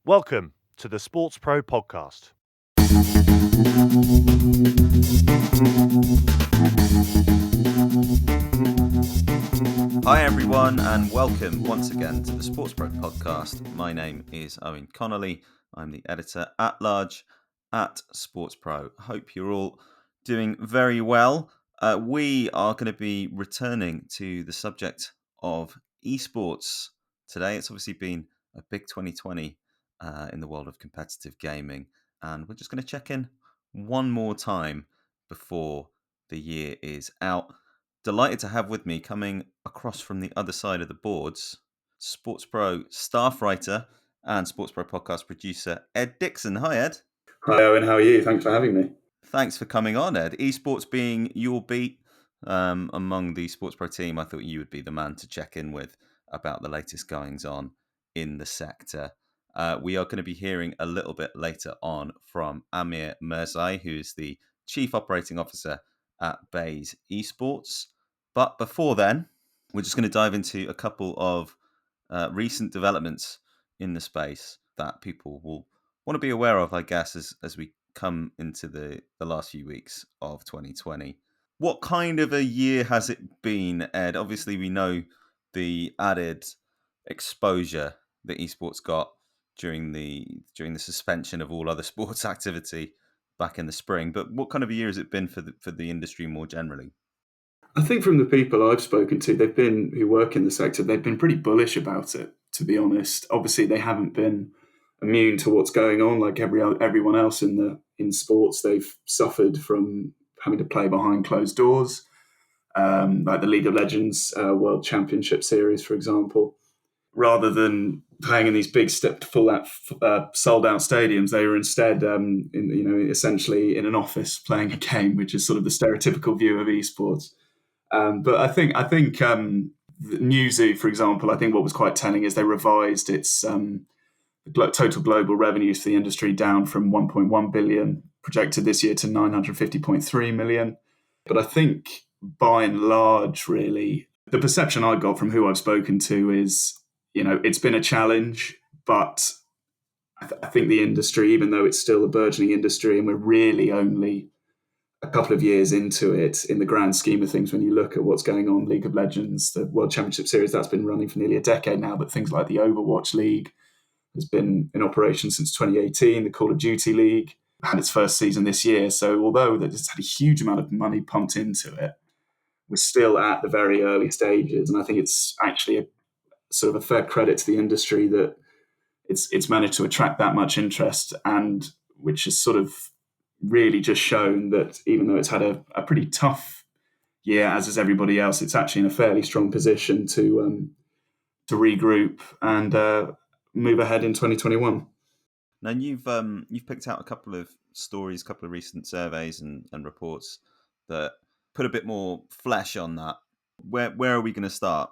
Welcome to the SportsPro Podcast. Hi everyone, and welcome once again to the SportsPro Podcast. My name is Eoin Connolly. I'm the editor-at-large at SportsPro. Hope you're all doing very well. We are going to be returning to the subject of esports today. It's obviously been a big 2020 in the world of competitive gaming, and we're just going to check in one more time before the year is out. Delighted to have with me, coming across from the other side of the boards, SportsPro staff writer and SportsPro podcast producer, Ed Dixon. Hi, Ed. Hi, Owen. How are you? Thanks for having me. Thanks for coming on, Ed. Esports being your beat among the SportsPro team, I thought you would be the man to check in with about the latest goings on in the sector. We are going to be hearing a little bit later on from Amir Mirzaee, who is the Chief Operating Officer at Bayes Esports. But before then, we're just going to dive into a couple of recent developments in the space that people will want to be aware of, I guess, as we come into the last few weeks of 2020. What kind of a year has it been, Ed? Obviously, we know the added exposure that esports got during the suspension of all other sports activity back in the spring. But what kind of a year has it been for the industry more generally? I think from the people I've spoken to, who work in the sector, they've been pretty bullish about it, to be honest. Obviously, they haven't been immune to what's going on like everyone else in sports. They've suffered from having to play behind closed doors, like the League of Legends World Championship Series, for example. Rather than playing in these big sold out stadiums, they were instead, essentially in an office playing a game, which is sort of the stereotypical view of esports. But I think Mirazee, for example, I think what was quite telling is they revised its total global revenues for the industry down from 1.1 billion projected this year to 950.3 million. But I think by and large, really, the perception I got from who I've spoken to is, it's been a challenge, but I think the industry, even though it's still a burgeoning industry and we're really only a couple of years into it in the grand scheme of things, when you look at what's going on, League of Legends, the World Championship Series, that's been running for nearly a decade now, but things like the Overwatch League has been in operation since 2018, the Call of Duty League had its first season this year. So although it's had a huge amount of money pumped into it, we're still at the very early stages. And I think it's actually a sort of a fair credit to the industry that it's managed to attract that much interest, and which has sort of really just shown that even though it's had a pretty tough year, as is everybody else, it's actually in a fairly strong position to regroup and move ahead in 2021. Now you've picked out a couple of stories, a couple of recent surveys and reports that put a bit more flesh on that. Where are we going to start?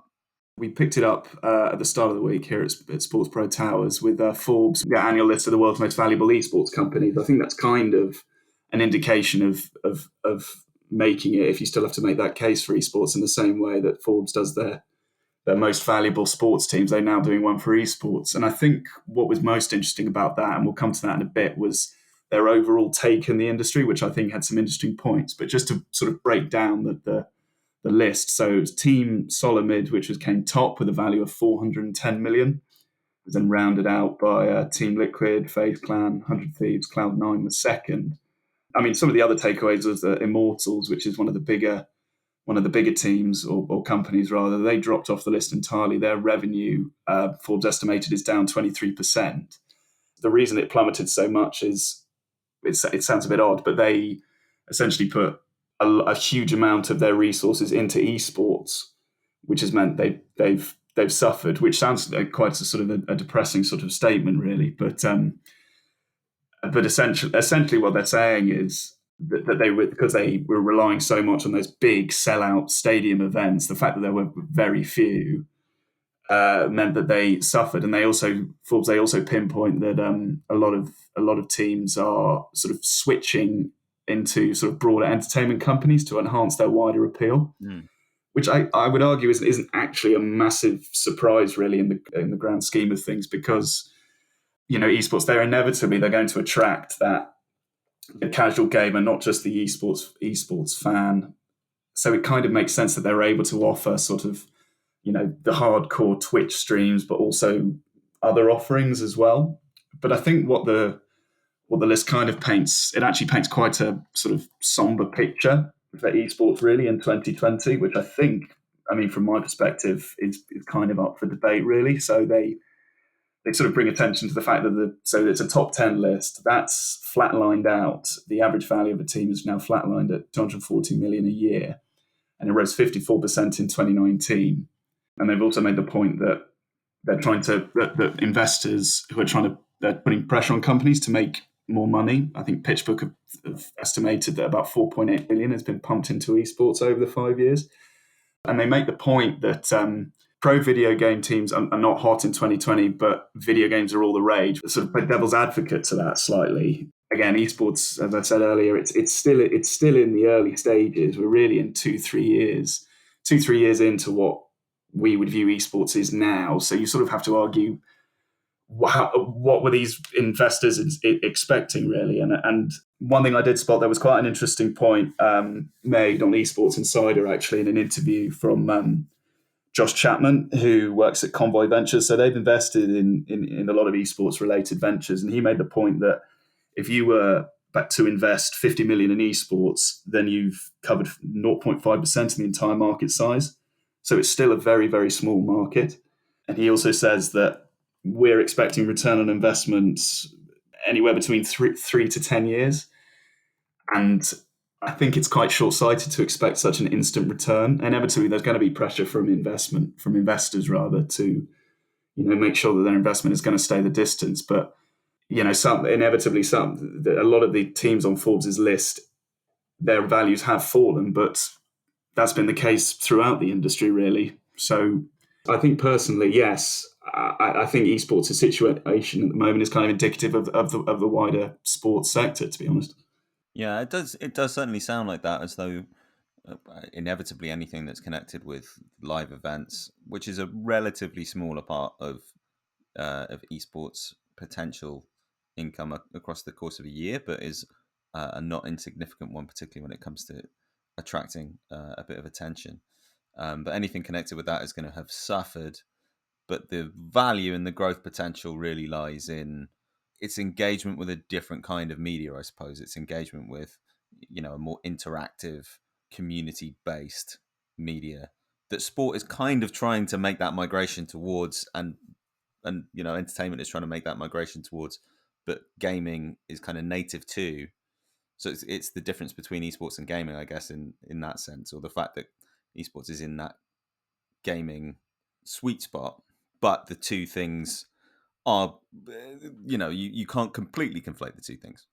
We picked it up at the start of the week here at SportsPro Towers with Forbes' annual list of the world's most valuable esports companies. I think that's kind of an indication of making it, if you still have to make that case for esports, in the same way that Forbes does their most valuable sports teams. They're now doing one for esports. And I think what was most interesting about that, and we'll come to that in a bit, was their overall take in the industry, which I think had some interesting points. But just to sort of break down the list. So it was Team Solomid, which came top with a value of 410 million. It was then rounded out by Team Liquid, FaZe Clan, 100 Thieves, Cloud9 was second. I mean, some of the other takeaways was the Immortals, which is one of the bigger teams or companies rather. They dropped off the list entirely. Their revenue, Forbes estimated, is down 23%. The reason it plummeted so much is, it sounds a bit odd, but they essentially put a huge amount of their resources into esports, which has meant they've suffered, which sounds like quite a sort of a depressing sort of statement, really. But essentially what they're saying is that they were, because they were relying so much on those big sellout stadium events, the fact that there were very few meant that they suffered. And Forbes also pinpoint that a lot of teams are sort of switching into sort of broader entertainment companies to enhance their wider appeal, which I would argue isn't actually a massive surprise, really, in the grand scheme of things, because esports, they're going to attract the casual gamer, not just the esports fan. So it kind of makes sense that they're able to offer sort of, the hardcore Twitch streams, but also other offerings as well. But I think what the list kind of paints, it actually paints quite a sort of somber picture for esports really in 2020, which I think, from my perspective, is kind of up for debate really. So they sort of bring attention to the fact that it's a top 10 list that's flatlined out. The average value of a team is now flatlined at 240 million a year, and it rose 54% in 2019. And they've also made the point that that investors who are they're putting pressure on companies to make more money. I think PitchBook have estimated that about 4.8 billion has been pumped into esports over the 5 years. And they make the point that pro video game teams are not hot in 2020, but video games are all the rage. Sort of play devil's advocate to that slightly. Again, esports, as I said earlier, it's still in the early stages. We're really in 2-3 years into what we would view esports is now. So you sort of have to argue, what were these investors expecting really? And one thing I did spot, there was quite an interesting point made on Esports Insider actually in an interview from Josh Chapman, who works at Convoy Ventures. So they've invested in a lot of esports related ventures, and he made the point that if you were to invest 50 million in esports, then you've covered 0.5% of the entire market size. So it's still a very, very small market. And he also says that we're expecting return on investment anywhere between 3 to 10 years. And I think it's quite short-sighted to expect such an instant return. Inevitably, there's going to be pressure from investors rather, to make sure that their investment is going to stay the distance. But a lot of the teams on Forbes' list, their values have fallen, but that's been the case throughout the industry, really. So I think personally, yes, I think esports' situation at the moment is kind of indicative of the wider sports sector, to be honest. Yeah, it does certainly sound like that, as though inevitably anything that's connected with live events, which is a relatively smaller part of esports potential income across the course of a year, but is a not insignificant one, particularly when it comes to attracting a bit of attention. But anything connected with that is going to have suffered. But the value and the growth potential really lies in its engagement with a different kind of media, I suppose. It's engagement with, a more interactive, community-based media that sport is kind of trying to make that migration towards, and entertainment is trying to make that migration towards, but gaming is kind of native too. So it's the difference between esports and gaming, I guess, in that sense, or the fact that esports is in that gaming sweet spot. But the two things are, you can't completely conflate the two things.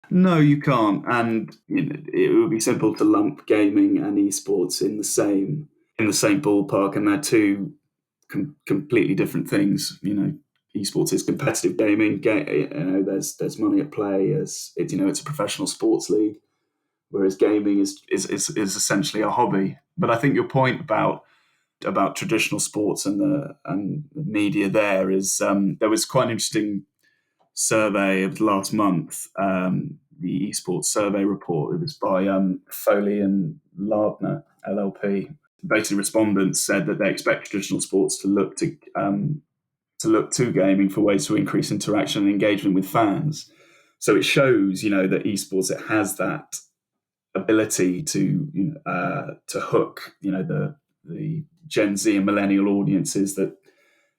No, you can't. And it would be simple to lump gaming and esports in the same ballpark, and they're two completely different things. Esports is competitive gaming. There's money at play. It's a professional sports league, whereas gaming is essentially a hobby. But I think your point about traditional sports and the media there is there was quite an interesting survey of last month, the esports survey report. It was by Foley and Lardner LLP. Basically, respondents said that they expect traditional sports to look to gaming for ways to increase interaction and engagement with fans. So it shows, that esports, it has that ability to hook, the Gen Z and millennial audiences that,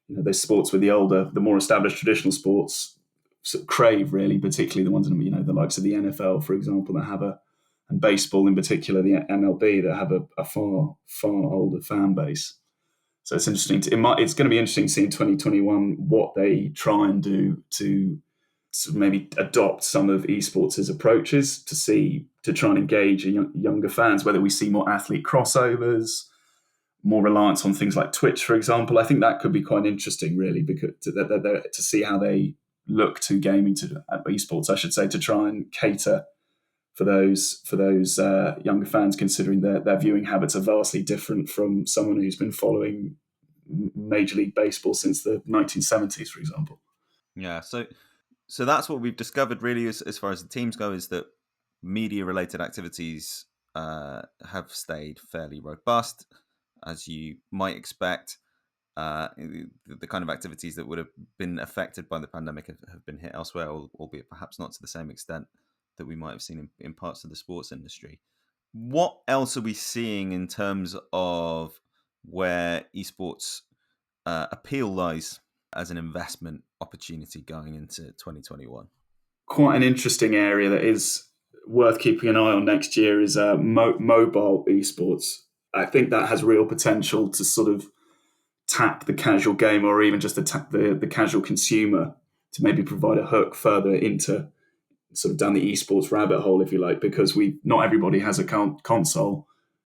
those sports with the more established traditional sports sort of crave, really, particularly the ones in, the likes of the NFL, for example, that and baseball in particular, the MLB, that have a far, far older fan base. So it's interesting. It's going to be interesting to see in 2021 what they try and do to maybe adopt some of esports' approaches to try and engage younger fans, whether we see more athlete crossovers, more reliance on things like Twitch, for example. I think that could be quite interesting, really, because to see how they look to gaming, esports, I should say, to try and cater for those younger fans, considering their viewing habits are vastly different from someone who's been following Major League Baseball since the 1970s, for example. Yeah, so that's what we've discovered really as far as the teams go, is that media-related activities have stayed fairly robust, as you might expect. The kind of activities that would have been affected by the pandemic have been hit elsewhere, albeit perhaps not to the same extent that we might have seen in parts of the sports industry. What else are we seeing in terms of where esports appeal lies as an investment opportunity going into 2021? Quite an interesting area that is worth keeping an eye on next year is mobile esports. I think that has real potential to sort of tap the casual gamer, or even just tap the casual consumer, to maybe provide a hook further into sort of down the esports rabbit hole, if you like, because not everybody has a console,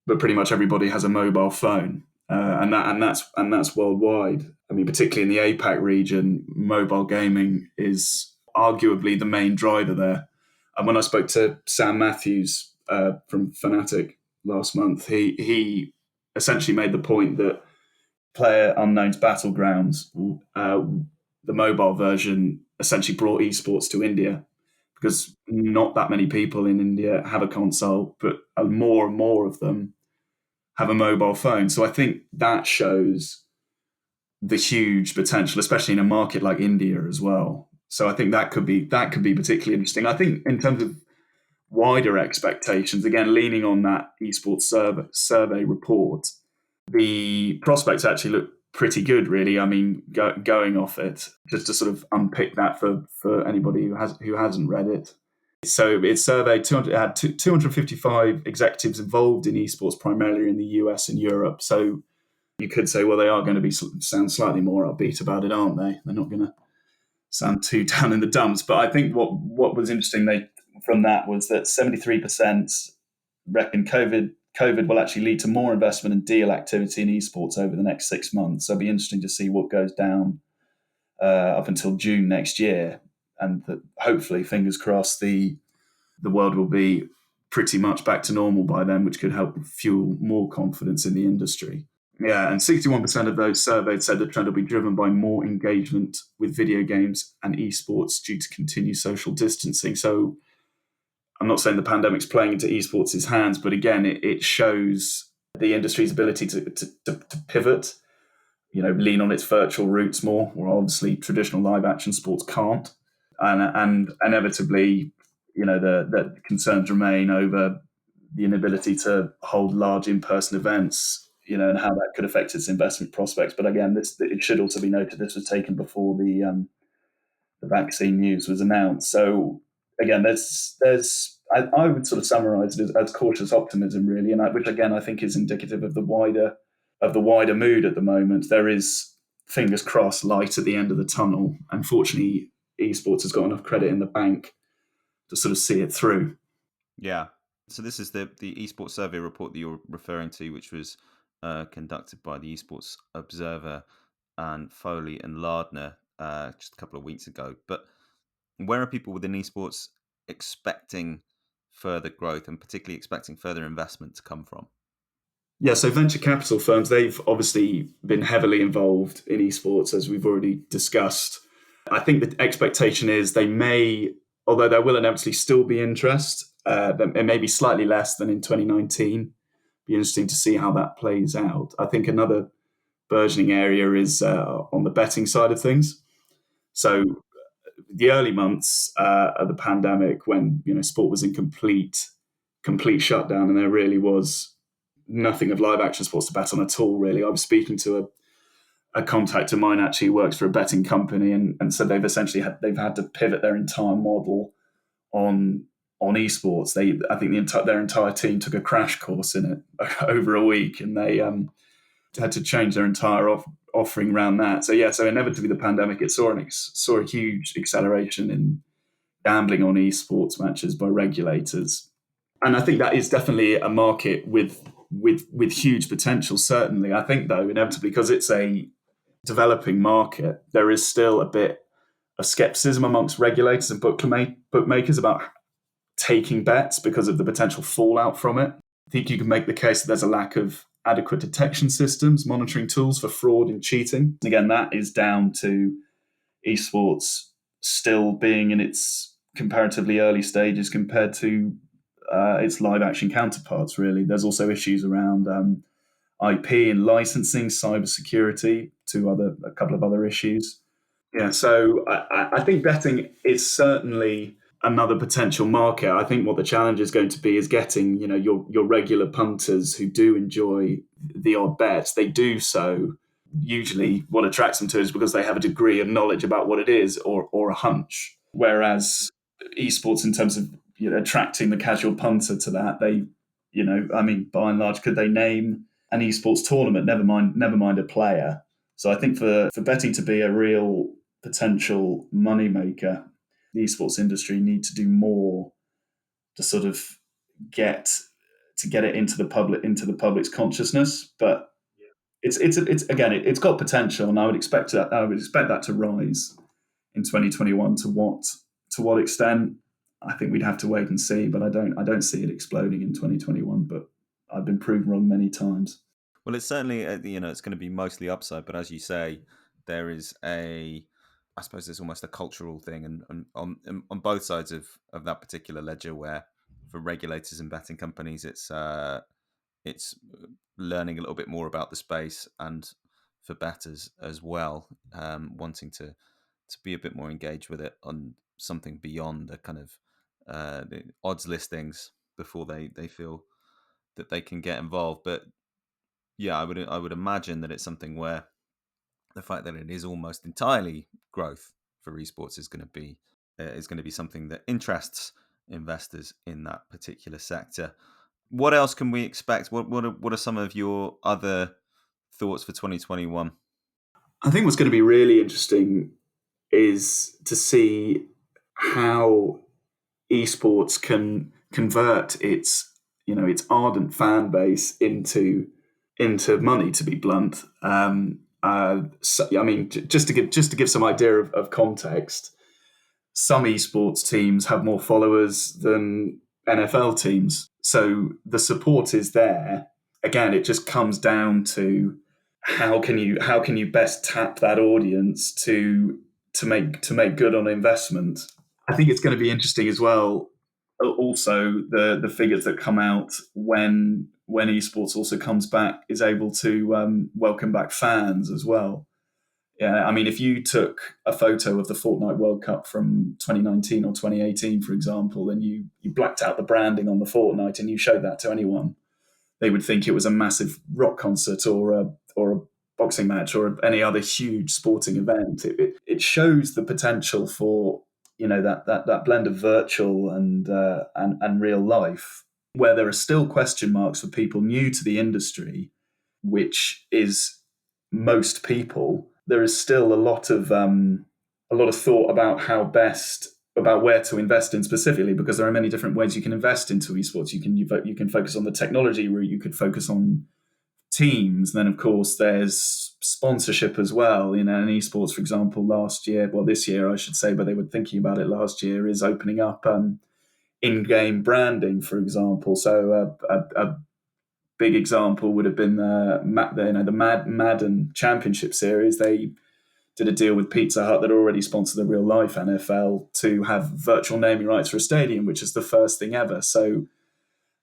but pretty much everybody has a mobile phone, and that's worldwide. I mean, particularly in the APAC region, mobile gaming is arguably the main driver there. And when I spoke to Sam Matthews from Fnatic last month, he essentially made the point that PlayerUnknown's Battlegrounds, the mobile version, essentially brought esports to India, because not that many people in India have a console, but more and more of them have a mobile phone. So I think that shows the huge potential, especially in a market like India as well. So I think that could be particularly interesting. I think in terms of wider expectations, again, leaning on that esports survey report, the prospects actually look pretty good, really. I mean, going off it, just to sort of unpick that for anybody who hasn't read it. So it surveyed 255 executives involved in esports, primarily in the US and Europe. So you could say, well, they are going to sound slightly more upbeat about it, aren't they? They're not going to sound too down in the dumps. But I think what was interesting from that was that 73% reckon COVID will actually lead to more investment and deal activity in esports over the next 6 months. So it'll be interesting to see what goes down up until June next year, and that hopefully, fingers crossed, the world will be pretty much back to normal by then, which could help fuel more confidence in the industry. Yeah, and 61% of those surveyed said the trend will be driven by more engagement with video games and esports due to continued social distancing. So I'm not saying the pandemic's playing into esports' hands, but again, it shows the industry's ability to pivot, lean on its virtual roots more, where obviously traditional live action sports can't. And inevitably, the concerns remain over the inability to hold large in-person events, and how that could affect its investment prospects. But again, it should also be noted this was taken before the vaccine news was announced. So again, I would sort of summarize it as cautious optimism, really, and which again I think is indicative of the wider mood at the moment. There is, fingers crossed, light at the end of the tunnel. Unfortunately, esports has got enough credit in the bank to sort of see it through. Yeah. So this is the esports survey report that you're referring to, which was conducted by the Esports Observer and Foley and Lardner just a couple of weeks ago. But where are people within esports expecting further growth, and particularly expecting further investment to come from? Yeah, so venture capital firms, they've obviously been heavily involved in esports, as we've already discussed. I think the expectation is they may, although there will inevitably still be interest, it may be slightly less than in 2019. Be interesting to see how that plays out. I think another burgeoning area is on the betting side of things. So the early months of the pandemic, when sport was in complete shutdown, and there really was nothing of live action sports to bet on at all, really. I was speaking to a contact of mine actually who works for a betting company, and said they've essentially had to pivot their entire model on esports. I think their entire team took a crash course in it over a week, and they had to change their entire offering around that. So inevitably the pandemic, it saw a huge acceleration in gambling on esports matches by regulators, and I think that is definitely a market with huge potential. Certainly, I think though inevitably, because it's a developing market, there is still a bit of skepticism amongst regulators and bookmakers about taking bets because of the potential fallout from it. I think you can make the case that there's a lack of adequate detection systems, monitoring tools for fraud and cheating. Again, that is down to esports still being in its comparatively early stages compared to its live action counterparts. Really, there's also issues around IP and licensing, cybersecurity, a couple of other issues. Yeah, so I think betting is certainly another potential market. I think what the challenge is going to be is getting, your regular punters who do enjoy the odd bet. They do so. Usually, what attracts them to it is because they have a degree of knowledge about what it is, or a hunch. Whereas esports, in terms of attracting the casual punter to that, by and large, could they name an esports tournament? Never mind a player. So I think for betting to be a real potential moneymaker, the esports industry need to do more to sort of get it into the public's consciousness. But it's got potential, and I would expect that to rise in 2021. To what extent, I think we'd have to wait and see. But I don't see it exploding in 2021. But I've been proven wrong many times. Well, it's certainly it's going to be mostly upside, but as you say, there is I suppose there's almost a cultural thing, and on both sides of that particular ledger, where for regulators and betting companies, it's learning a little bit more about the space, and for bettors as well, wanting to be a bit more engaged with it on something beyond the kind of the odds listings before they feel that they can get involved. But yeah, I would imagine that it's something where the fact that it is almost entirely growth for esports is going to be something that interests investors in that particular sector. What else can we expect? What are some of your other thoughts for 2021? I think what's going to be really interesting is to see how esports can convert its ardent fan base into money. To be blunt, just to give some idea of context, some esports teams have more followers than NFL teams, so the support is there. Again, it just comes down to how can you best tap that audience to make good on investment. I think it's going to be interesting as well. Also, the figures that come out when esports also comes back, is able to welcome back fans as well. Yeah, I mean, if you took a photo of the Fortnite World Cup from 2019 or 2018, for example, and you blacked out the branding on the Fortnite and you showed that to anyone, they would think it was a massive rock concert or a boxing match or any other huge sporting event. It shows the potential for that blend of virtual and real life, where there are still question marks for people new to the industry, which is most people. There is still a lot of thought about where to invest in specifically, because there are many different ways you can invest into esports. You can focus on the technology route. You could focus on teams. Then, of course, there's sponsorship as well. In esports, for example, this year, I should say, but they were thinking about it last year, is opening up in-game branding, for example. So a big example would have been the Madden Championship Series. They did a deal with Pizza Hut that already sponsored the real life NFL to have virtual naming rights for a stadium, which is the first thing ever. So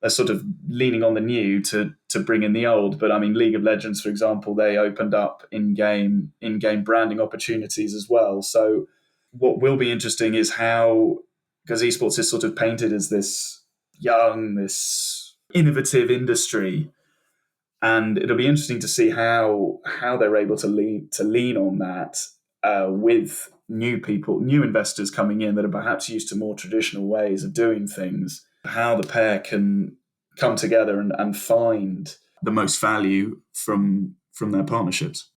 they're sort of leaning on the new to bring in the old. But I mean, League of Legends, for example, they opened up in-game branding opportunities as well. So what will be interesting is how, because esports is sort of painted as this young, this innovative industry, and it'll be interesting to see how they're able to lean on that with new people, new investors coming in that are perhaps used to more traditional ways of doing things. How the pair can come together and find the most value from their partnerships.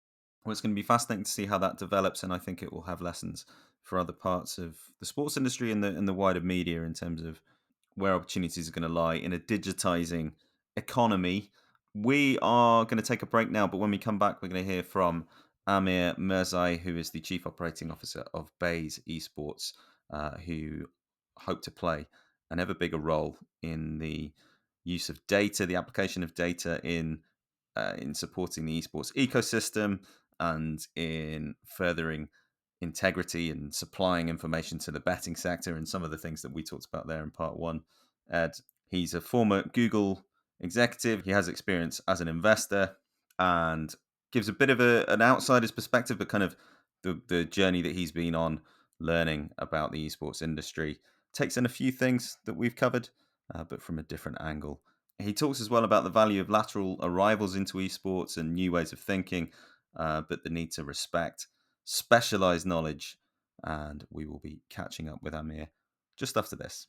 Well, it's going to be fascinating to see how that develops, and I think it will have lessons for other parts of the sports industry and the wider media in terms of where opportunities are going to lie in a digitizing economy. We are going to take a break now, but when we come back, we're going to hear from Amir Mirzaee, who is the Chief Operating Officer of Bayes Esports, who hope to play an ever bigger role in the use of data, the application of data in supporting the esports ecosystem and in furthering integrity and supplying information to the betting sector and some of the things that we talked about there in part one. Ed, he's a former Google executive. He has experience as an investor and gives a bit of an outsider's perspective, but kind of the journey that he's been on learning about the esports industry. Takes in a few things that we've covered, but from a different angle. He talks as well about the value of lateral arrivals into esports and new ways of thinking, but the need to respect specialized knowledge. And we will be catching up with Amir just after this.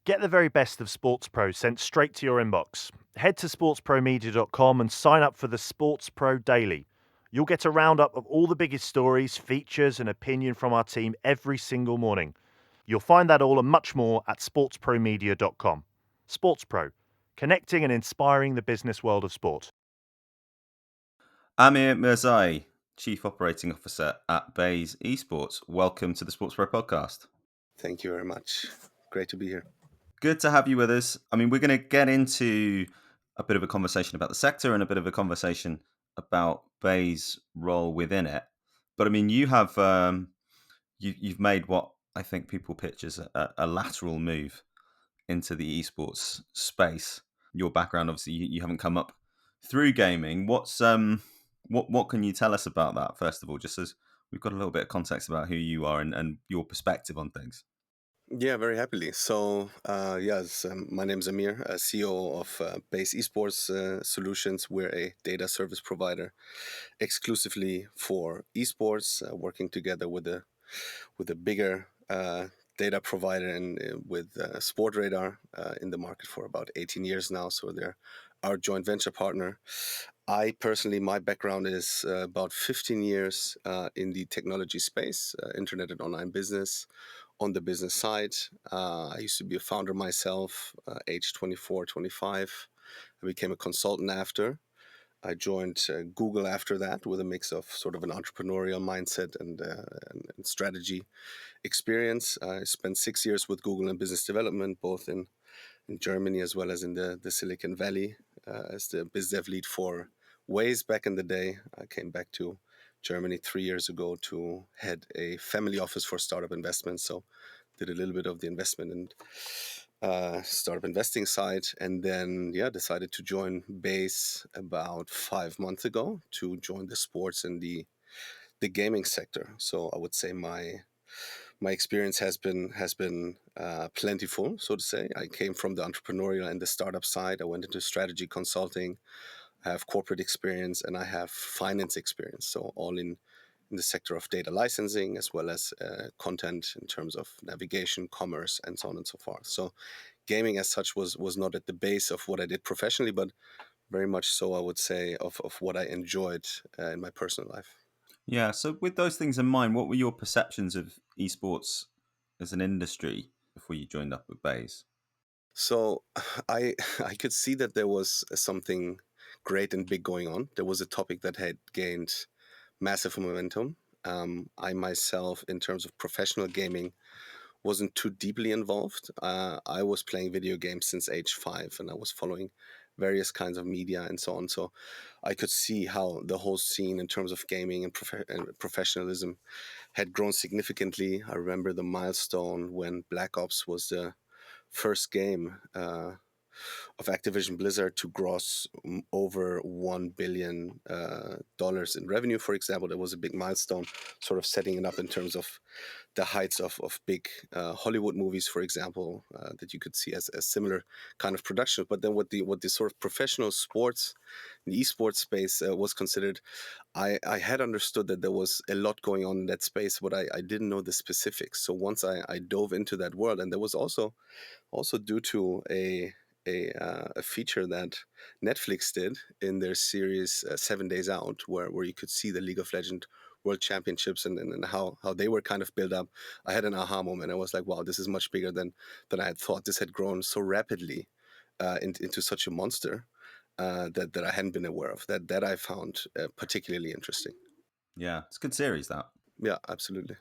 Get the very best of SportsPro sent straight to your inbox. Head to sportspromedia.com and sign up for the SportsPro Daily. You'll get a roundup of all the biggest stories, features, and opinion from our team every single morning. You'll find that all and much more at sportspromedia.com. SportsPro, connecting and inspiring the business world of sport. Amir Mirzaee, Chief Operating Officer at Bayes Esports. Welcome to the SportsPro Podcast. Thank you very much. Great to be here. Good to have you with us. I mean, we're going to get into a bit of a conversation about the sector and a bit of a conversation about Bayes' role within it. But I mean, you have you've made what I think people pitch as a lateral move into the esports space. Your background, obviously, you haven't come up through gaming. What's what can you tell us about that? First of all, just as we've got a little bit of context about who you are and your perspective on things. Yeah, very happily. So, yes, my name is Amir, CEO of Bayes Esports Solutions. We're a data service provider exclusively for esports, working together with a bigger data provider and with Sportradar in the market for about 18 years now. So they're our joint venture partner. I personally, my background is about 15 years in the technology space, internet and online business. On the business side, I used to be a founder myself, age 24, 25. I became a consultant after. I joined Google after that with a mix of sort of an entrepreneurial mindset and strategy experience. I spent 6 years with Google in business development, both in Germany as well as in the Silicon Valley, as the biz dev lead for Waze back in the day. I came back to Germany 3 years ago to head a family office for startup investments. So did a little bit of the investment and startup investing side, and then decided to join Bayes about 5 months ago to join the sports and the gaming sector. So I would say my experience has been plentiful, so to say. I came from the entrepreneurial and the startup side. I went into strategy consulting. I have corporate experience and I have finance experience. So all in the sector of data licensing as well as content in terms of navigation, commerce, and so on and so forth. So gaming as such was not at the base of what I did professionally, but very much so, I would say, of what I enjoyed in my personal life. Yeah. So with those things in mind, what were your perceptions of esports as an industry before you joined up with Bayes? So I I could see that there was something great and big going on. There was a topic that had gained massive momentum. I myself, in terms of professional gaming, wasn't too deeply involved. I was playing video games since age 5, and I was following various kinds of media and so on. So I could see how the whole scene in terms of gaming and professionalism had grown significantly. I remember the milestone when Black Ops was the first game of Activision Blizzard to gross over $1 billion in revenue, for example. That was a big milestone, sort of setting it up in terms of the heights of big Hollywood movies, for example, that you could see as a similar kind of production. But then what the sort of professional sports, the esports space was considered, I had understood that there was a lot going on in that space, but I didn't know the specifics. So once I dove into that world, and there was also due to a feature that Netflix did in their series 7 Days Out, where you could see the League of Legends World Championships and how they were kind of built up. I had an aha moment. I was like, wow, this is much bigger than I had thought. This had grown so rapidly into such a monster that I hadn't been aware of. That I found particularly interesting. Yeah, it's a good series, that. Yeah, absolutely.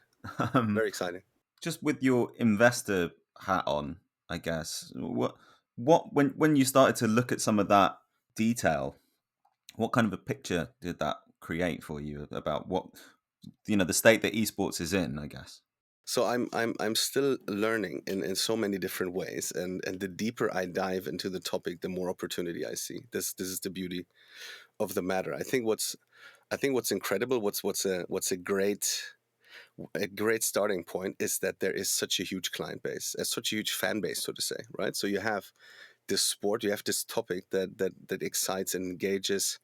Very exciting. Just with your investor hat on, I guess, what when you started to look at some of that detail, what kind of a picture did that create for you about what the state that esports is in, I guess. So I'm still learning in so many different ways, and the deeper I dive into the topic, the more opportunity I see. This is the beauty of the matter. I think what's incredible, what's a great starting point is that there is such a huge client base, such a huge fan base, so to say, right? So you have this sport, you have this topic that excites and engages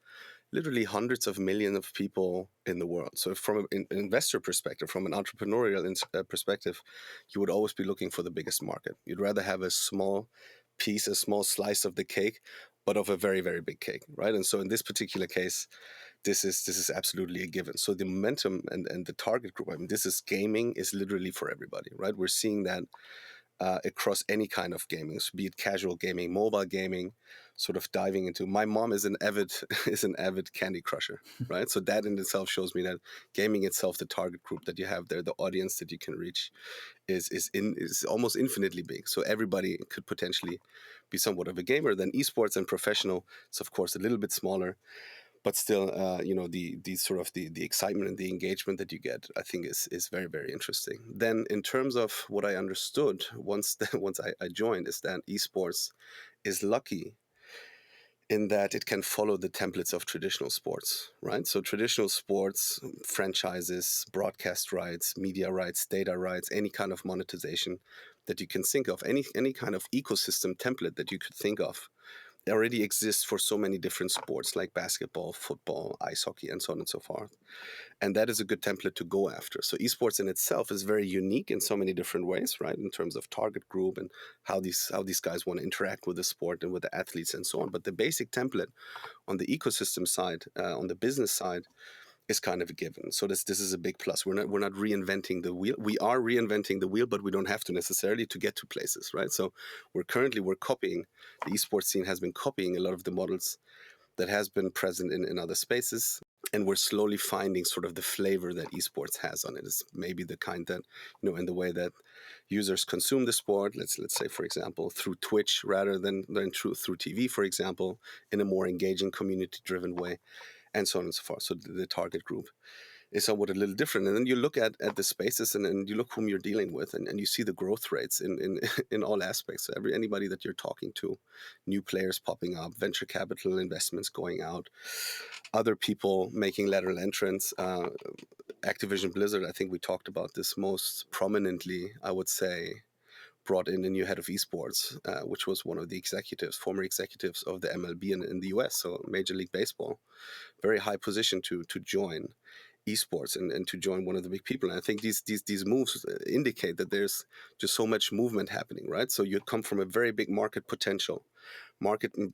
literally hundreds of millions of people in the world. So from an investor perspective, from an entrepreneurial perspective, you would always be looking for the biggest market. You'd rather have a small piece, a small slice of the cake, but of a very, very big cake, right? And so in this particular case, this is absolutely a given. So the momentum and the target group, I mean, this is gaming is literally for everybody, right? We're seeing that across any kind of gaming, so be it casual gaming, mobile gaming, sort of diving into. My mom is an avid is an avid Candy Crusher, right? So that in itself shows me that gaming itself, the target group that you have there, the audience that you can reach, is almost infinitely big. So everybody could potentially be somewhat of a gamer. Then esports and professional is of course a little bit smaller, but still, the sort of the excitement and the engagement that you get, I think is very, very interesting. Then, in terms of what I understood once I joined, is that esports is lucky in that it can follow the templates of traditional sports, right? So traditional sports, franchises, broadcast rights, media rights, data rights, any kind of monetization that you can think of, any kind of ecosystem template that you could think of, already exists for so many different sports like basketball, football, ice hockey, and so on and so forth. And that is a good template to go after. So esports in itself is very unique in so many different ways, right? In terms of target group and how these guys want to interact with the sport and with the athletes and so on. But the basic template on the ecosystem side, on the business side, is kind of a given. So this is a big plus. We're not reinventing the wheel. We are reinventing the wheel, but we don't have to necessarily to get to places, right? So we're copying. The esports scene has been copying a lot of the models that has been present in other spaces, and we're slowly finding sort of the flavor that esports has on it. Is maybe the kind that, in the way that users consume the sport. Let's say, for example, through Twitch rather than through TV, for example, in a more engaging, community-driven way, and so on and so forth. So the target group is somewhat a little different. And then you look at the spaces and you look whom you're dealing with, and you see the growth rates in in all aspects. So anybody that you're talking to, new players popping up, venture capital investments going out, other people making lateral entrance. Activision Blizzard, I think we talked about this most prominently, I would say, brought in a new head of esports, which was one of the former executives of the MLB in the US, so Major League Baseball. Very high position to join esports and to join one of the big people. And I think these moves indicate that there's just so much movement happening, right? So you come from a very big market potential.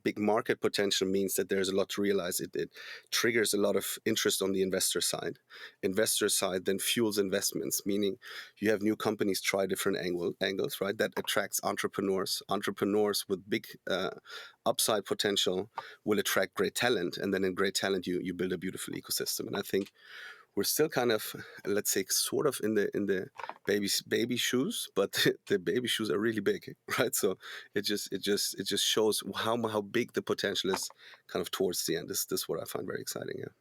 Big market potential means that there's a lot to realize. It triggers a lot of interest on the investor side. Investor side then fuels investments, meaning you have new companies try different angles, right? That attracts entrepreneurs. Entrepreneurs with big upside potential will attract great talent, and then in great talent you build a beautiful ecosystem. And I think we're still kind of, let's say, sort of in the baby shoes, but the baby shoes are really big, right? So it just shows how big the potential is, kind of towards the end. This is what I find very exciting. Yeah.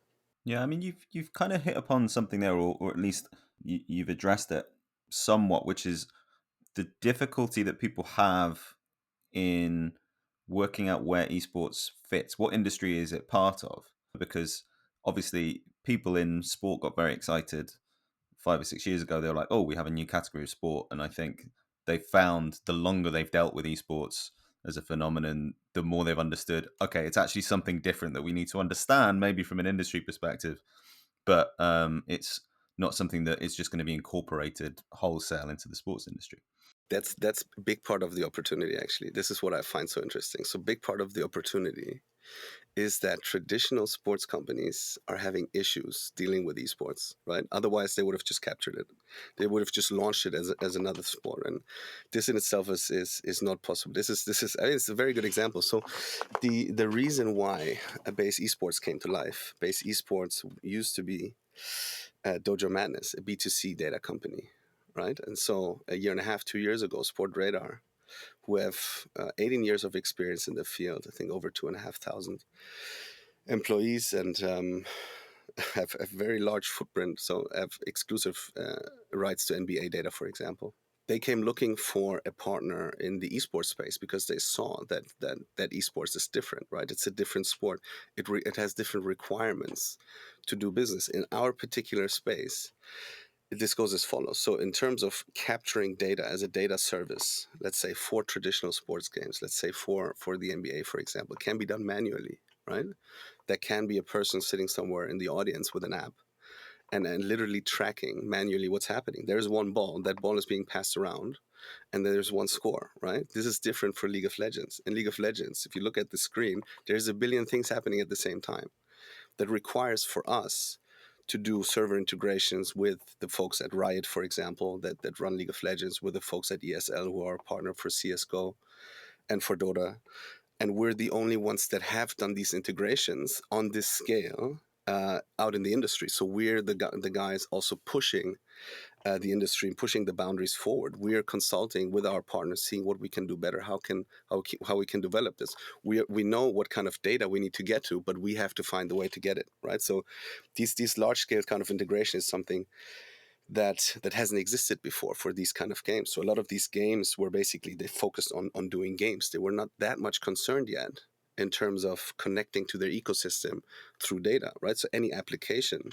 Yeah, I mean, you've kind of hit upon something there, or at least you've addressed it somewhat, which is the difficulty that people have in working out where esports fits. What industry is it part of? Because obviously, people in sport got very excited 5 or 6 years ago. They were like, "Oh, we have a new category of sport," and I think they found the longer they've dealt with esports as a phenomenon, the more they've understood, okay, it's actually something different that we need to understand, maybe from an industry perspective, but it's not something that is just going to be incorporated wholesale into the sports industry. That's a big part of the opportunity, actually. This is what I find so interesting. So big part of the opportunity is that traditional sports companies are having issues dealing with esports, right? Otherwise, they would have just captured it. They would have just launched it as another sport, and this in itself is not possible. This is I mean, it's a very good example. So, the reason why Bayes Esports came to life, Bayes Esports used to be Dojo Madness, a B2C data company, right? And so a year and a half, 2 years ago, Sport Radar, who have 18 years of experience in the field, I think over 2,500 employees, and have a very large footprint, so have exclusive rights to NBA data, for example. They came looking for a partner in the esports space because they saw that esports is different, right? It's a different sport. It has different requirements to do business. In our particular space, this goes as follows. So in terms of capturing data as a data service, let's say for traditional sports games, let's say for the NBA, for example, it can be done manually, right? That can be a person sitting somewhere in the audience with an app and literally tracking manually what's happening. There's one ball, that ball is being passed around, and then there's one score, right? This is different for League of Legends. In League of Legends, if you look at the screen, there's a billion things happening at the same time. That requires for us to do server integrations with the folks at Riot, for example, that run League of Legends, with the folks at ESL, who are a partner for CSGO and for Dota. And we're the only ones that have done these integrations on this scale out in the industry. So we're the guys also pushing the industry and pushing the boundaries forward. We are consulting with our partners, seeing what we can do better, how we can develop this. We know what kind of data we need to get to, but we have to find the way to get it, right? So these large scale kind of integration is something that hasn't existed before for these kind of games. So a lot of these games were basically, they focused on doing games. They were not that much concerned yet in terms of connecting to their ecosystem through data, right? So any application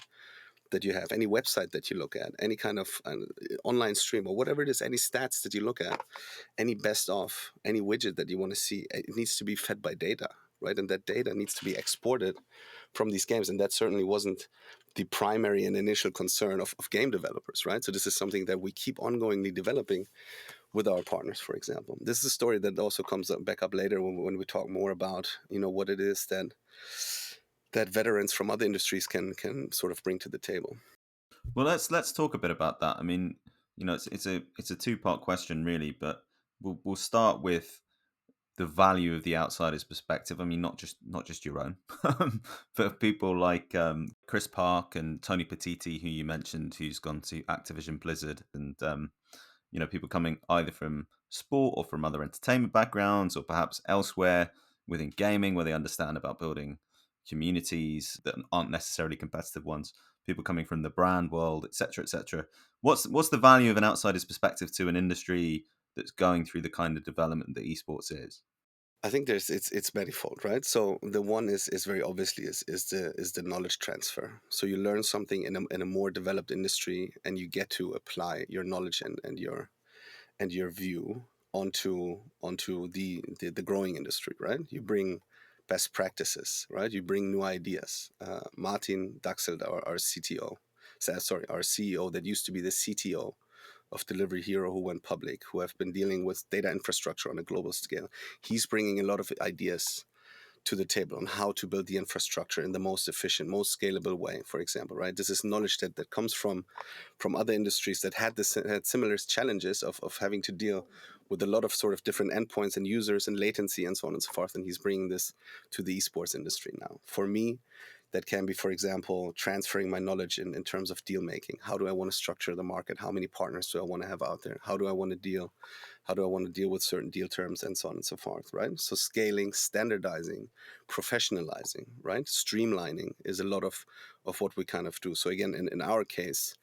that you have, any website that you look at, any kind of online stream or whatever it is, any stats that you look at, any best of, any widget that you want to see, it needs to be fed by data, right? And that data needs to be exported from these games. And that certainly wasn't the primary and initial concern of game developers, right? So this is something that we keep ongoingly developing with our partners, for example. This is a story that also comes back up later when we talk more about, what it is that veterans from other industries can sort of bring to the table. Well, let's talk a bit about that. I mean, it's a two-part question really, but we'll start with the value of the outsider's perspective. I mean, not just your own, but people like Chris Park and Tony Petiti, who you mentioned, who's gone to Activision Blizzard, and people coming either from sport or from other entertainment backgrounds, or perhaps elsewhere within gaming, where they understand about building communities that aren't necessarily competitive ones. People coming from the brand world, etc., etc. What's the value of an outsider's perspective to an industry that's going through the kind of development that esports is? I think it's manifold, right? So the one is very obviously is the knowledge transfer. So you learn something in a more developed industry, and you get to apply your knowledge and your view onto the growing industry, right? You bring best practices, right? You bring new ideas. Martin Daxel, our CTO, our CEO, that used to be the CTO of Delivery Hero, who went public, who have been dealing with data infrastructure on a global scale. He's bringing a lot of ideas to the table on how to build the infrastructure in the most efficient, most scalable way, for example, right? This is knowledge that comes from other industries that had similar challenges of having to deal with a lot of sort of different endpoints and users and latency and so on and so forth. And he's bringing this to the esports industry now. For me, that can be, for example, transferring my knowledge in terms of deal making. How do I want to structure the market? How many partners do I want to have out there? How do I want to deal with certain deal terms and so on and so forth, right? So scaling, standardizing, professionalizing, right? Streamlining is a lot of what we kind of do. So again, in our case,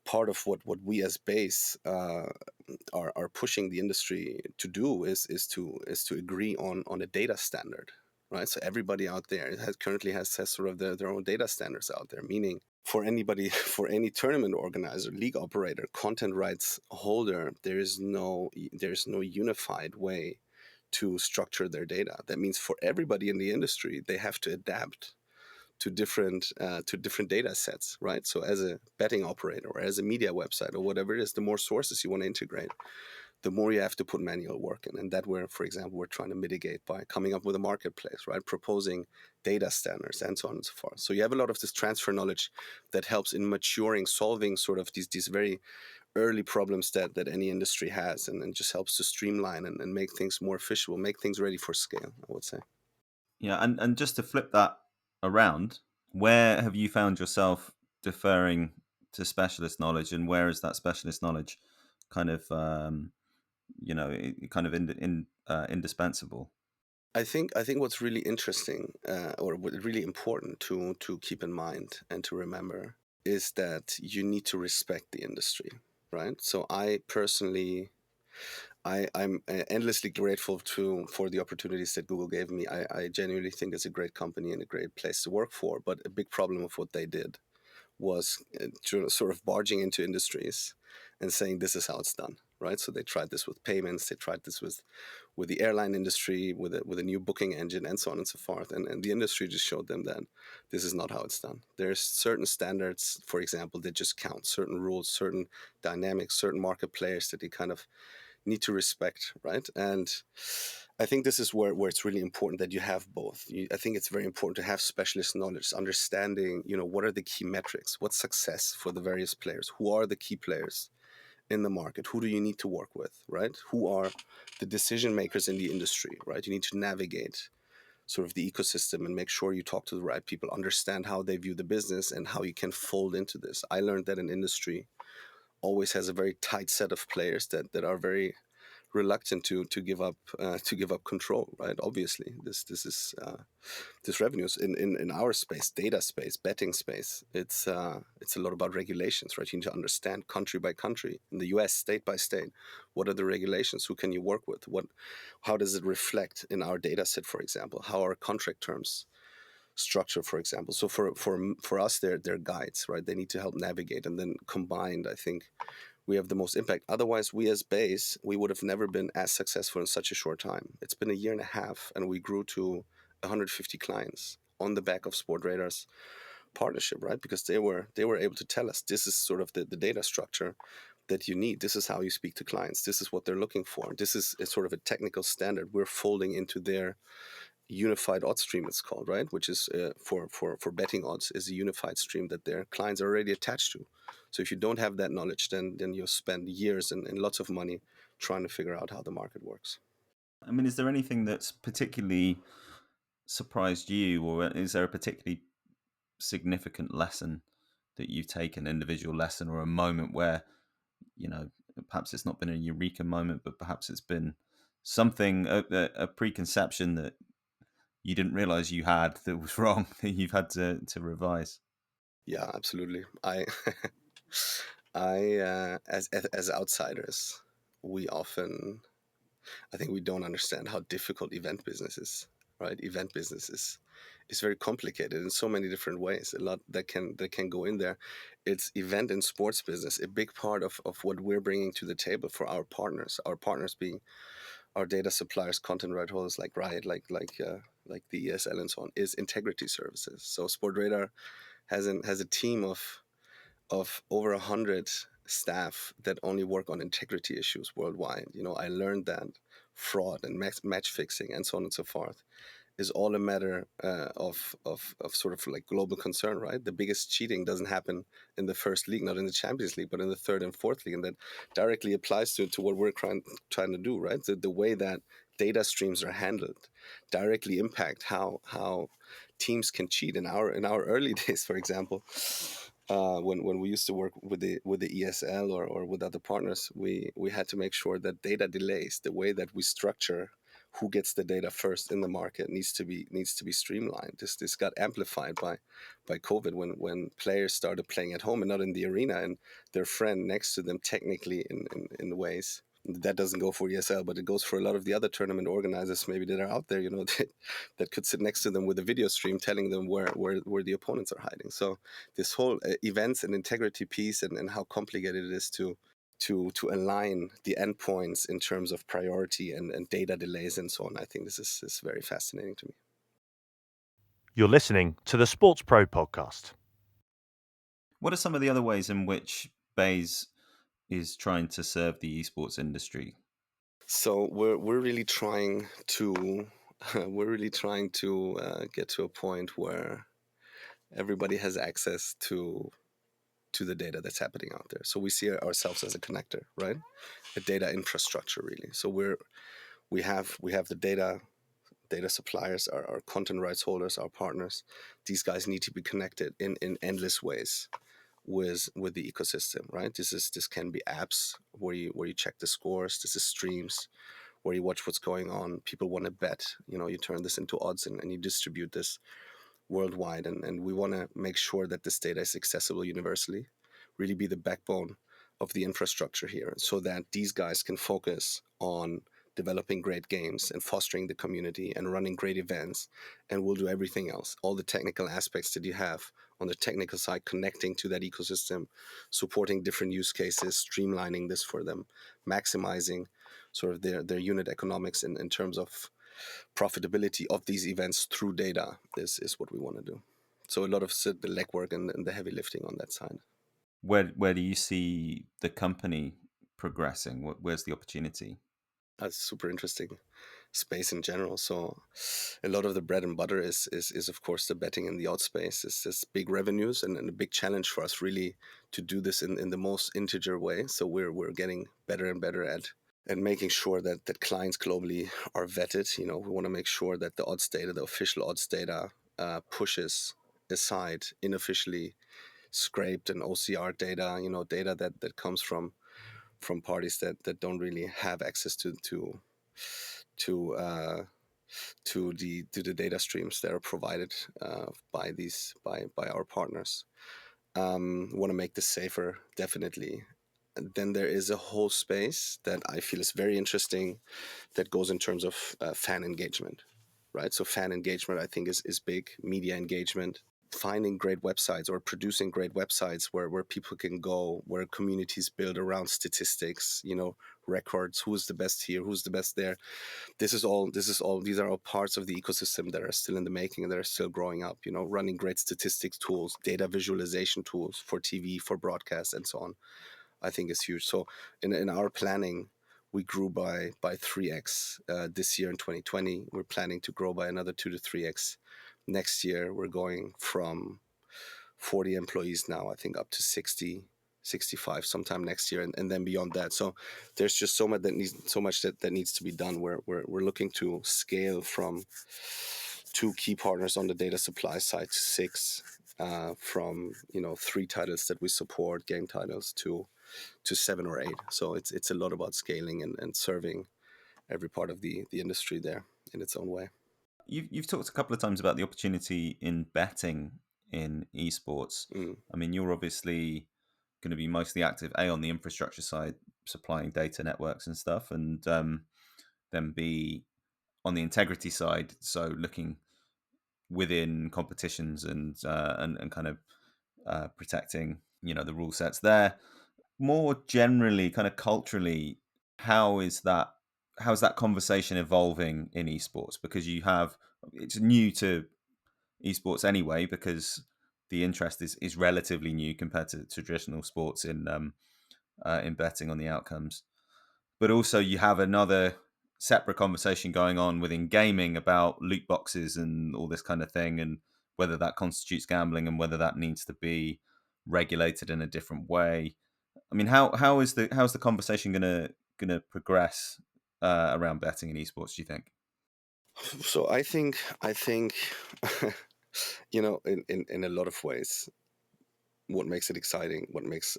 part of what we as Bayes are pushing the industry to do is to agree on a data standard, right? So everybody out there currently has sort of their own data standards out there, meaning for anybody, for any tournament organizer, league operator, content rights holder, there is no unified way to structure their data. That means for everybody in the industry, they have to adapt to different data sets, right? So as a betting operator or as a media website or whatever it is, the more sources you want to integrate, the more you have to put manual work in. And that for example, we're trying to mitigate by coming up with a marketplace, right? Proposing data standards and so on and so forth. So you have a lot of this transfer knowledge that helps in maturing, solving sort of these very early problems that any industry has, and just helps to streamline and make things more efficient, make things ready for scale, I would say. Yeah, and just to flip that around, where have you found yourself deferring to specialist knowledge, and where is that specialist knowledge kind of indispensable? I think what's really interesting, really important to keep in mind and to remember, is that you need to respect the industry, right? So I personally, I'm endlessly grateful for the opportunities that Google gave me. I genuinely think it's a great company and a great place to work for. But a big problem of what they did was sort of barging into industries and saying this is how it's done, right? So they tried this with payments, they tried this with the airline industry, with a new booking engine, and so on and so forth. And the industry just showed them that this is not how it's done. There's certain standards, for example, that just count, certain rules, certain dynamics, certain market players that they kind of need to respect, right? And I think this is where it's really important that you have both. I think it's very important to have specialist knowledge, understanding, what are the key metrics, what's success for the various players, who are the key players in the market, who do you need to work with, right? Who are the decision makers in the industry, right? You need to navigate sort of the ecosystem and make sure you talk to the right people, understand how they view the business and how you can fold into this. I learned that an industry always has a very tight set of players that are very reluctant to give up control, right? Obviously this revenues in our space, data space, betting space, it's a lot about regulations, right? You need to understand country by country, in the US, state by state, what are the regulations, who can you work with, how does it reflect in our data set, for example, how are contract terms structure, for example. So for us, they're guides, right? They need to help navigate, and then combined, I think we have the most impact. Otherwise, we as Bayes, we would have never been as successful in such a short time. It's been a year and a half, and we grew to 150 clients on the back of Sportradar's partnership, right? Because they were able to tell us this is sort of the data structure that you need. This is how you speak to clients. This is what they're looking for. This is a sort of a technical standard we're folding into their unified odds stream, it's called, right? Which is for betting odds, is a unified stream that their clients are already attached to. So if you don't have that knowledge, then you'll spend years and lots of money trying to figure out how the market works. I mean, is there anything that's particularly surprised you, or is there a particularly significant lesson that you've taken, individual lesson, or a moment where, perhaps it's not been a eureka moment, but perhaps it's been something, a preconception that you didn't realize you had that was wrong, that you've had to revise? Yeah, absolutely. As outsiders, we often, I think we don't understand how difficult event business is, right? Event business is very complicated in so many different ways. A lot that can go in there. It's event and sports business. A big part of what we're bringing to the table for our partners being our data suppliers, content right holders like Riot, like the ESL and so on, is integrity services. So Sportradar has a team of over 100 staff that only work on integrity issues worldwide. I learned that fraud and match fixing and so on and so forth is all a matter of sort of like global concern, right? The biggest cheating doesn't happen in the first league, not in the Champions League, but in the third and fourth league, and that directly applies to what we're trying to do, right? The way that data streams are handled directly impact how teams can cheat. In our early days, for example, when we used to work with the ESL or with other partners, we had to make sure that data delays, the way that we structure who gets the data first in the market, needs to be streamlined. This got amplified by COVID when players started playing at home and not in the arena, and their friend next to them technically in Waze. That doesn't go for ESL, but it goes for a lot of the other tournament organizers maybe that are out there, that could sit next to them with a video stream telling them where the opponents are hiding. So this whole events and integrity piece and how complicated it is to align the endpoints in terms of priority and data delays and so on. I think this is very fascinating to me. You're listening to the SportsPro Podcast. What are some of the other ways in which Bayes is trying to serve the esports industry? So we're really trying to get to a point where everybody has access to the data that's happening out there. So we see ourselves as a connector, right? A data infrastructure, really. So we have the data suppliers, our content rights holders, our partners. These guys need to be connected in endless ways with the ecosystem, right? This can be apps where you check the scores. This is streams where you watch what's going on. People want to bet. You turn this into odds and you distribute this worldwide. And we want to make sure that this data is accessible universally, really be the backbone of the infrastructure here, so that these guys can focus on developing great games and fostering the community and running great events, and we'll do everything else, all the technical aspects that you have on the technical side, connecting to that ecosystem, supporting different use cases, streamlining this for them, maximizing sort of their unit economics in terms of profitability of these events through data is what we want to do. So a lot of the legwork and the heavy lifting on that side. Where do you see the company progressing? Where's the opportunity? That's super interesting space in general. So a lot of the bread and butter is of course the betting in the odds space. It's big revenues and a big challenge for us really to do this in the most integer way. So we're getting better and better at making sure that clients globally are vetted. We want to make sure that the odds data, the official odds data, pushes aside unofficially scraped and OCR data, data that comes from parties that don't really have access to the data streams that are provided by our partners. Want to make this safer, definitely. And then there is a whole space that I feel is very interesting that goes in terms of fan engagement, right? So fan engagement, I think, is big. Media engagement, finding great websites or producing great websites where people can go, where communities build around statistics, records, who's the best here, who's the best there. These are all parts of the ecosystem that are still in the making and that are still growing up, running great statistics tools, data visualization tools for TV, for broadcast, and so on, I think is huge. So in our planning, we grew by 3x this year in 2020. We're planning to grow by another 2 to 3x next year. We're going from 40 employees now, I think, up to 60, 65 sometime next year, and then beyond that. So there's just so much that needs to be done. We're looking to scale from 2 key partners on the data supply side to 6, from 3 titles that we support, game titles, to 7 or 8. So it's a lot about scaling and serving every part of the industry there in its own way. You've talked a couple of times about the opportunity in betting in esports. I mean, you're obviously going to be mostly active on the infrastructure side, supplying data networks and stuff, and then be on the integrity side, so looking within competitions and kind of protecting the rule sets there. More generally, kind of culturally, how's that conversation evolving in esports? Because it's new to esports anyway, because the interest is relatively new compared to traditional sports in betting on the outcomes. But also you have another separate conversation going on within gaming about loot boxes and all this kind of thing, and whether that constitutes gambling and whether that needs to be regulated in a different way. I mean, how's the conversation gonna progress around betting in esports, do you think? So I think in a lot of ways, what makes it exciting, what makes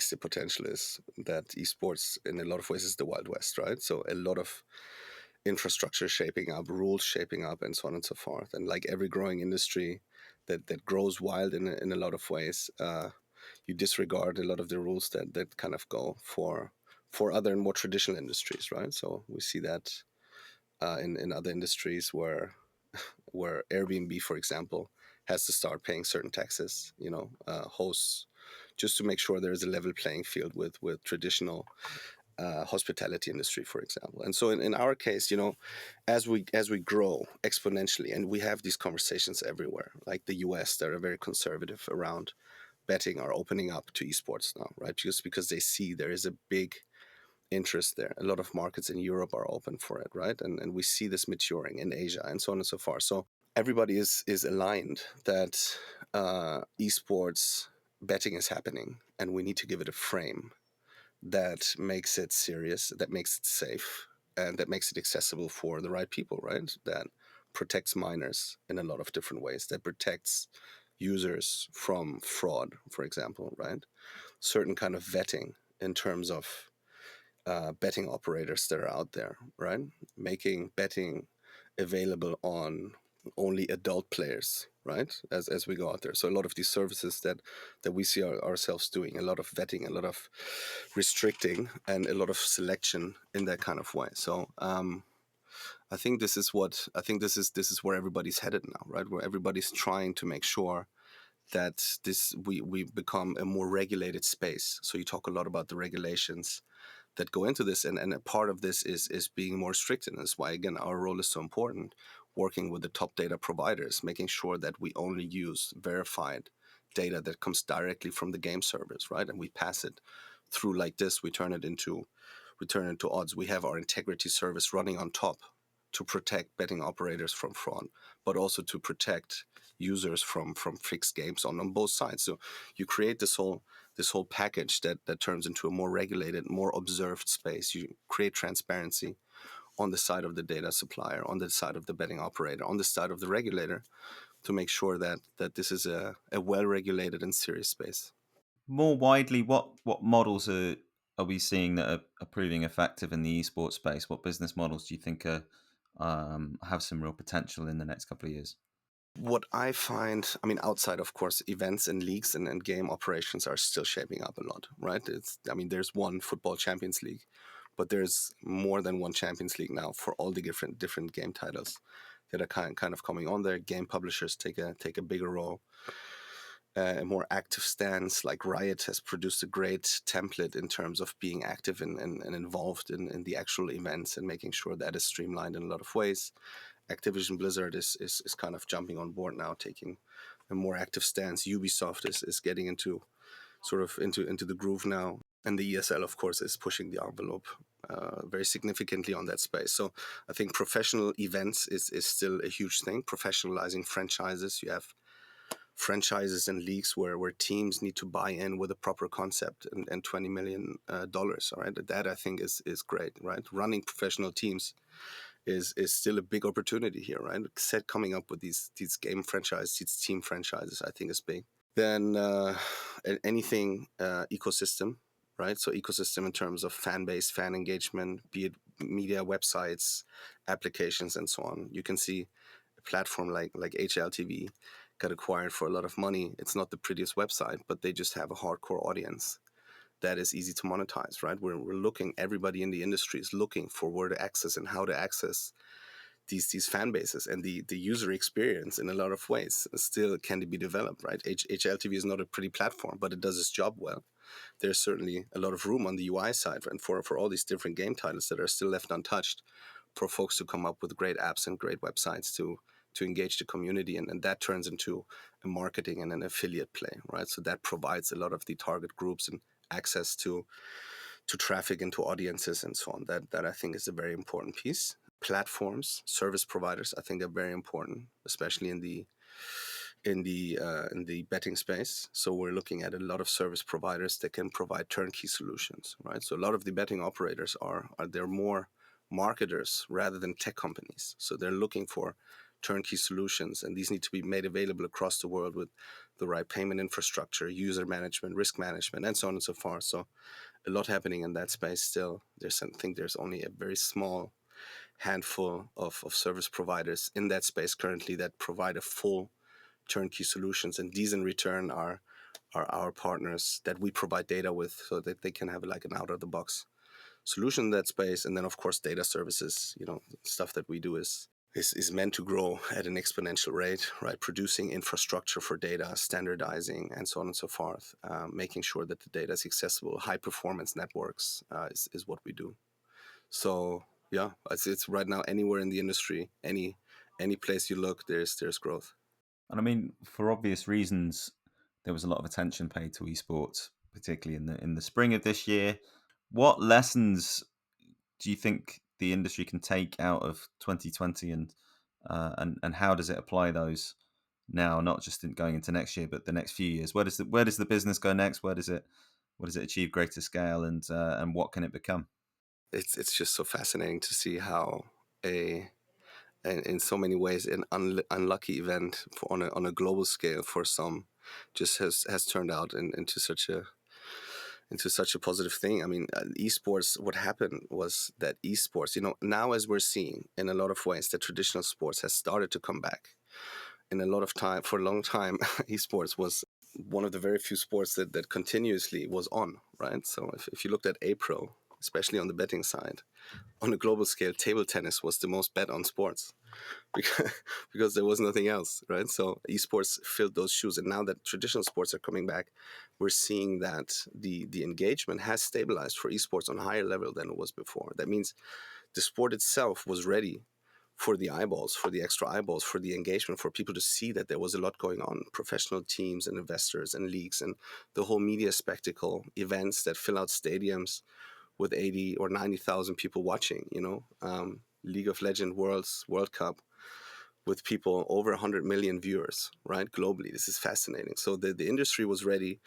the potential is that esports in a lot of ways is the Wild West, right? So a lot of infrastructure shaping up, rules shaping up, and so on and so forth. And like every growing industry that grows wild in a lot of ways, you disregard a lot of the rules that kind of go for other and more traditional industries, right? So we see that in other industries where Airbnb, for example, has to start paying certain taxes, hosts, just to make sure there is a level playing field with traditional hospitality industry, for example. And so in our case, as we grow exponentially, and we have these conversations everywhere, like the US, that are very conservative around betting, are opening up to esports now, right? Just because they see there is a big interest there. A lot of markets in Europe are open for it, right? And we see this maturing in Asia and so on and so forth. So everybody is aligned that esports betting is happening, and we need to give it a frame that makes it serious, that makes it safe, and that makes it accessible for the right people, right? That protects minors in a lot of different ways, that protects users from fraud, for example, right? Certain kind of vetting in terms of betting operators that are out there, right? Making betting available on only adult players, right? As we go out there. So a lot of these services that we see ourselves doing, a lot of vetting, a lot of restricting, and a lot of selection in that kind of way. So I think this is where everybody's headed now, right? Where everybody's trying to make sure that we become a more regulated space. So you talk a lot about the regulations that go into this, and a part of this is being more strict, and that's why again our role is so important, working with the top data providers, making sure that we only use verified data that comes directly from the game servers, right? And we pass it through like this, we turn it into odds. We have our integrity service running on top to protect betting operators from fraud, but also to protect users from fixed games on both sides. So you create this whole package that turns into a more regulated, more observed space. You create transparency on the side of the data supplier, on the side of the betting operator, on the side of the regulator, to make sure that this is a well-regulated and serious space. More widely, what models are we seeing that are proving effective in the esports space? What business models do you think are have some real potential in the next couple of years? What I find, I mean, outside of course, events and leagues and game operations are still shaping up a lot, right? There's one football Champions League, but there's more than one Champions League now for all the different game titles that are kind of coming on there. Game publishers take a bigger role, a more active stance. Like Riot has produced a great template in terms of being active and involved in the actual events and making sure that is streamlined in a lot of ways. Activision Blizzard is kind of jumping on board now, taking a more active stance. Ubisoft is getting into the groove now, and the ESL, of course, is pushing the envelope very significantly on that space. So I think professional events is still a huge thing. Professionalizing franchises, you have franchises and leagues where teams need to buy in with a proper concept and $20 million. All right, that I think is great, right? Running professional teams is still a big opportunity here, right? Coming up with these game franchises, these team franchises, I think is big. Then anything ecosystem, right? So ecosystem in terms of fan base, fan engagement, be it media, websites, applications, and so on. You can see a platform like HLTV got acquired for a lot of money. It's not the prettiest website, but they just have a hardcore audience that is easy to monetize, right? We're looking, everybody in the industry is looking for where to access and how to access these fan bases, and the user experience in a lot of ways still can be developed, right? HLTV is not a pretty platform, but it does its job well. There's certainly a lot of room on the UI side and for all these different game titles that are still left untouched for folks to come up with great apps and great websites to engage the community, and that turns into a marketing and an affiliate play, right? So that provides a lot of the target groups and access to traffic and to audiences and so on. That I think is a very important piece. Platforms, service providers, I think they're very important, especially in the betting space. So we're looking at a lot of service providers that can provide turnkey solutions, right? So a lot of the betting operators they're more marketers rather than tech companies. So they're looking for turnkey solutions, and these need to be made available across the world with the right payment infrastructure, user management, risk management, and so on and so forth. So a lot happening in that space still. I think there's only a very small handful of service providers in that space currently that provide a full turnkey solutions, and these in return are our partners that we provide data with so that they can have like an out-of-the-box solution in that space. And then of course data services, stuff that we do is meant to grow at an exponential rate, right? Producing infrastructure for data, standardizing, and so on and so forth, making sure that the data is accessible. High performance networks is what we do. So yeah, it's right now anywhere in the industry, any place you look, there's growth. And I mean, for obvious reasons, there was a lot of attention paid to esports, particularly in the spring of this year. What lessons do you think the industry can take out of 2020, and how does it apply those now, not just going into next year, but the next few years? Where does the business go next? Where does it achieve greater scale, and what can it become? It's just so fascinating to see how in so many ways an unlucky event on a global scale for some just has turned out into such into such a positive thing. I mean, esports, what happened was that esports, now as we're seeing in a lot of ways that traditional sports has started to come back. In a lot of time, for a long time, esports was one of the very few sports that continuously was on, right? So if you looked at April, especially on the betting side, on a global scale, table tennis was the most bet on sports because there was nothing else, right? So esports filled those shoes. And now that traditional sports are coming back, we're seeing that the engagement has stabilized for esports on a higher level than it was before. That means the sport itself was ready for the eyeballs, for the extra eyeballs, for the engagement, for people to see that there was a lot going on. Professional teams and investors and leagues and the whole media spectacle, events that fill out stadiums with 80 or 90,000 people watching, League of Legends World Cup with people over 100 million viewers, right? Globally. This is fascinating. So the industry was ready,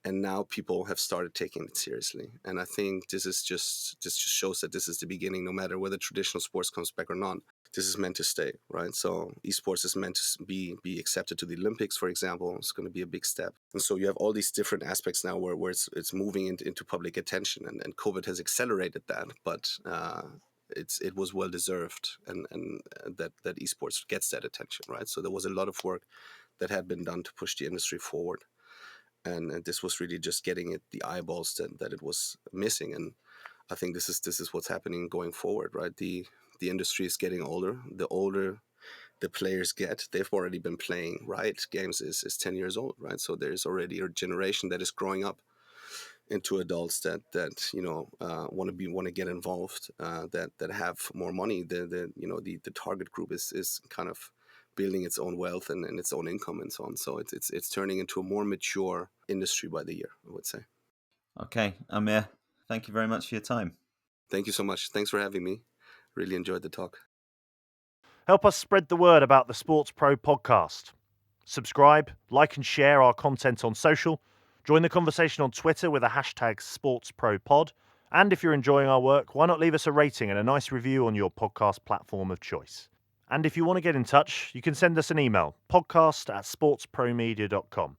and now people have started taking it seriously. And I think this just shows that this is the beginning, no matter whether traditional sports comes back or not. This is meant to stay, right? So esports is meant to be accepted to the Olympics, for example. It's going to be a big step. And so you have all these different aspects now where it's moving into public attention, and COVID has accelerated that. But it was well deserved, and that esports gets that attention, right? So there was a lot of work that had been done to push the industry forward, and this was really just getting it the eyeballs that it was missing. And I think this is what's happening going forward, right? The industry is getting older. The older the players get, they've already been playing, right? Games is 10 years old, right? So there's already a generation that is growing up into adults that want to get involved, that have more money. The target group is kind of building its own wealth and its own income and so on. So it's turning into a more mature industry by the year, I would say. Okay, Amir, thank you very much for your time. Thank you so much. Thanks for having me. Really enjoyed the talk. Help us spread the word about the SportsPro podcast. Subscribe, like and share our content on social. Join the conversation on Twitter with the hashtag SportsProPod. And if you're enjoying our work, why not leave us a rating and a nice review on your podcast platform of choice? And if you want to get in touch, you can send us an email, podcast@sportspromedia.com.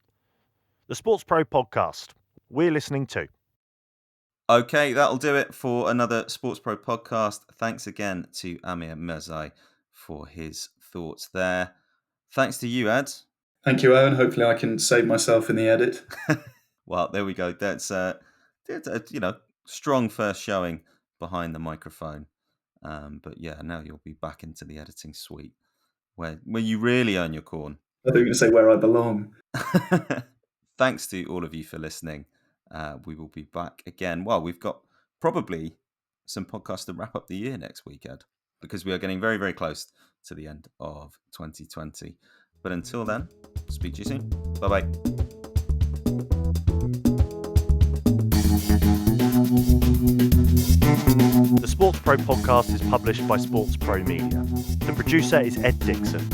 The SportsPro Podcast. We're listening too. Okay, that'll do it for another SportsPro podcast. Thanks again to Amir Mirzaee for his thoughts there. Thanks to you, Ed. Thank you, Eoin. Hopefully I can save myself in the edit. Well, there we go. That's strong first showing behind the microphone. But yeah, now you'll be back into the editing suite where you really earn your corn. I thought you were going to say where I belong. Thanks to all of you for listening. We will be back again. Well, we've got probably some podcasts to wrap up the year next week, Ed, because we are getting very, very close to the end of 2020. But until then, speak to you soon. Bye-bye. The SportsPro Podcast is published by SportsPro Media. The producer is Ed Dixon.